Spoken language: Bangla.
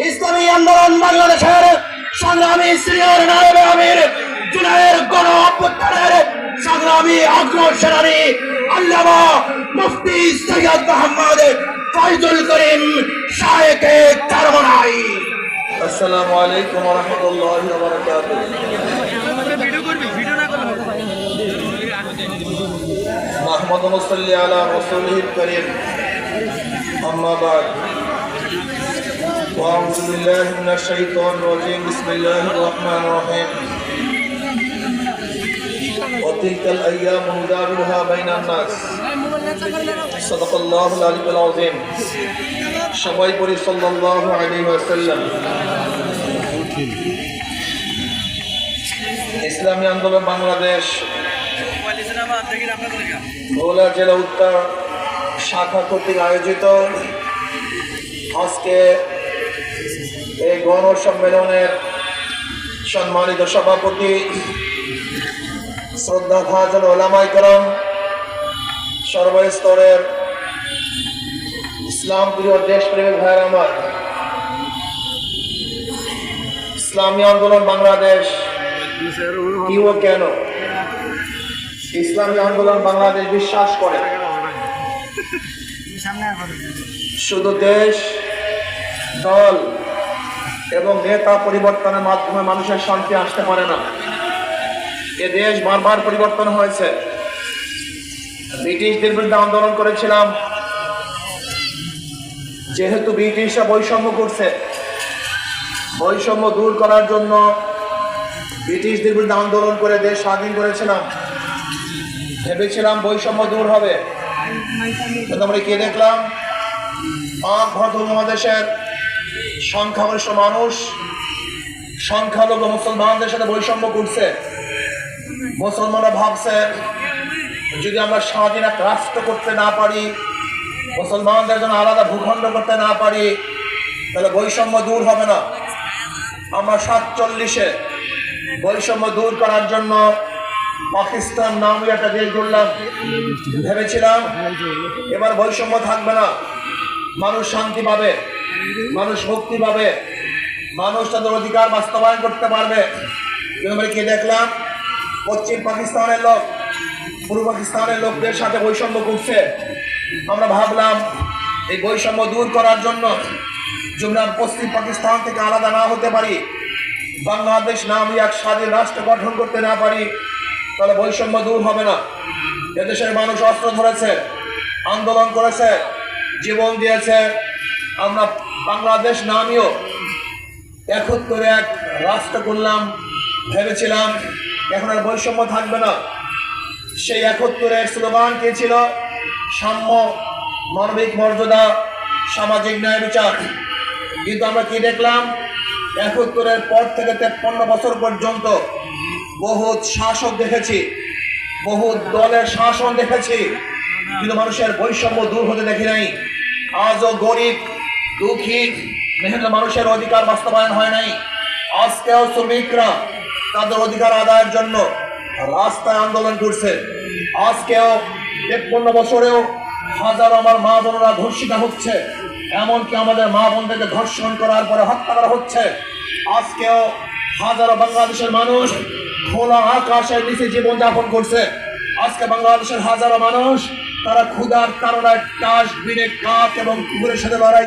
ইসলামী আন্দোলন বাংলাদেশের সংগ্রামী সিনিয়র নায়েবে আমির জুনায়ের গণ অভ্যুত্থানের সংগ্রামী অগ্রসেনানী আল্লামা মুফতি সৈয়দ মোহাম্মদ ফয়জুল করিম শায়েখে চরমনাই। আসসালামু আলাইকুম ওয়া রাহমাতুল্লাহি ওয়া বারাকাতুহু। নাহমাদু ওয়া নুসাল্লি আলা রাসূলিল কারীম, আম্মা বা'দ। আউযু বিল্লাহি মিনাশ শাইতানির রাজীম, বিসমিল্লাহির রহমানির রহিম। ওয়া তিলকাল আইয়ামু নুদাবিলুহা বাইনান নাস। সাদাকাল্লাহুল আলিয়্যুল আযীম। সবাই পড়ি সাল্লাল্লাহু আলাইহি ওয়াসাল্লাম। ইসলামী আন্দোলন বাংলাদেশ ভোলা জেলা উত্তর শাখা কর্তৃক আয়োজিত আজকে এই গণ সম্মেলনের সম্মানিত সভাপতি শ্রদ্ধাভাজন ওলামায়ে কেরাম, সর্বস্তরের ইসলাম প্রিয় দেশপ্রেমিক ভাইয়ের আমার, ইসলামী আন্দোলন বাংলাদেশ কি ও কেন? ইসলামী আন্দোলন বাংলাদেশ বিশ্বাস করে শুধু দেশ, দল এবং নেতা পরিবর্তনের মাধ্যমে মানুষের শান্তি আসতে পারে না। এ দেশ বারবার পরিবর্তন হয়েছে। ব্রিটিশদের বিরুদ্ধে আন্দোলন করেছিলাম, যেহেতু ব্রিটিশরা বৈষম্য করছে, বৈষম্য দূর করার জন্য ব্রিটিশদের বিরুদ্ধে আন্দোলন করে দেশ স্বাধীন করেছিলাম। ভেবেছিলাম বৈষম্য দূর হবে, কিন্তু আমরা কি দেখলাম? পাক ভারত উপমহাদেশের সংখ্যাগরিষ্ঠ মানুষ সংখ্যালঘু মুসলমানদের সাথে বৈষম্য করছে। মুসলমানরা ভাবছে যদি আমরা স্বাধীন এক রাষ্ট্র করতে না পারি, মুসলমানদের জন্য আলাদা ভূখণ্ড করতে না পারি, তাহলে বৈষম্য দূর হবে না। আমরা 47-এ বৈষম্য দূর করার জন্য পাকিস্তান নামে একটা দেশ গড়লাম। ভেবেছিলাম এবার বৈষম্য থাকবে না, মানুষ শান্তি পাবে, মানুষ মুক্তি পাবে, মানুষ তাদের অধিকার বাস্তবায়ন করতে পারবে। কিন্তু আমরা কি দেখলাম? পশ্চিম পাকিস্তানের লোক পূর্ব পাকিস্তানের লোকদের সাথে বৈষম্য করছে। আমরা ভাবলাম এই বৈষম্য দূর করার জন্য যদি আমরা পশ্চিম পাকিস্তান থেকে আলাদা না হতে পারি, বাংলাদেশ নামে এক স্বাধীন রাষ্ট্র গঠন করতে না পারি, তাহলে বৈষম্য দূর হবে না। এদেশের মানুষ অস্ত্র ধরেছে, আন্দোলন করেছে, জীবন দিয়েছে। আমরা বাংলাদেশ নামীয় 71 এক রাষ্ট্র করলাম। ভেবেছিলাম এখন আর বৈষম্য থাকবে না। সেই 71-এর স্লোগান কি ছিল? সাম্য, মানবিক মর্যাদা, সামাজিক ন্যায় বিচার। কিন্তু আমরা কি দেখলাম? 71-এর পর থেকে 53 বছর পর্যন্ত বহুত শাসক দেখেছি, বহুত দলের শাসন দেখেছি, কিন্তু মানুষের বৈষম্য দূর হতে দেখি নাই। আজও গরিব, দুঃখী, মেহনত মানুষের অধিকার বাস্তবায়ন হয় নাই। আজকেও শ্রমিকরা তাদের অধিকার আদায়ের জন্য রাস্তায় আন্দোলন করছে। আজকেও 53 বছরেও হাজারো আমার মা বোনেরা ধর্ষিত হচ্ছে, এমনকি আমাদের মা বোনদেরকে ধর্ষণ করার পরে হত্যা করা হচ্ছে। আজকেও হাজারো বাংলাদেশের মানুষ খোলা আকাশের নিচে জীবনযাপন করছে। আজকে বাংলাদেশের হাজারো মানুষ তারা ক্ষুধার কারণে ডাস্টবিনে কাক এবং কুকুরের সাথে লড়াই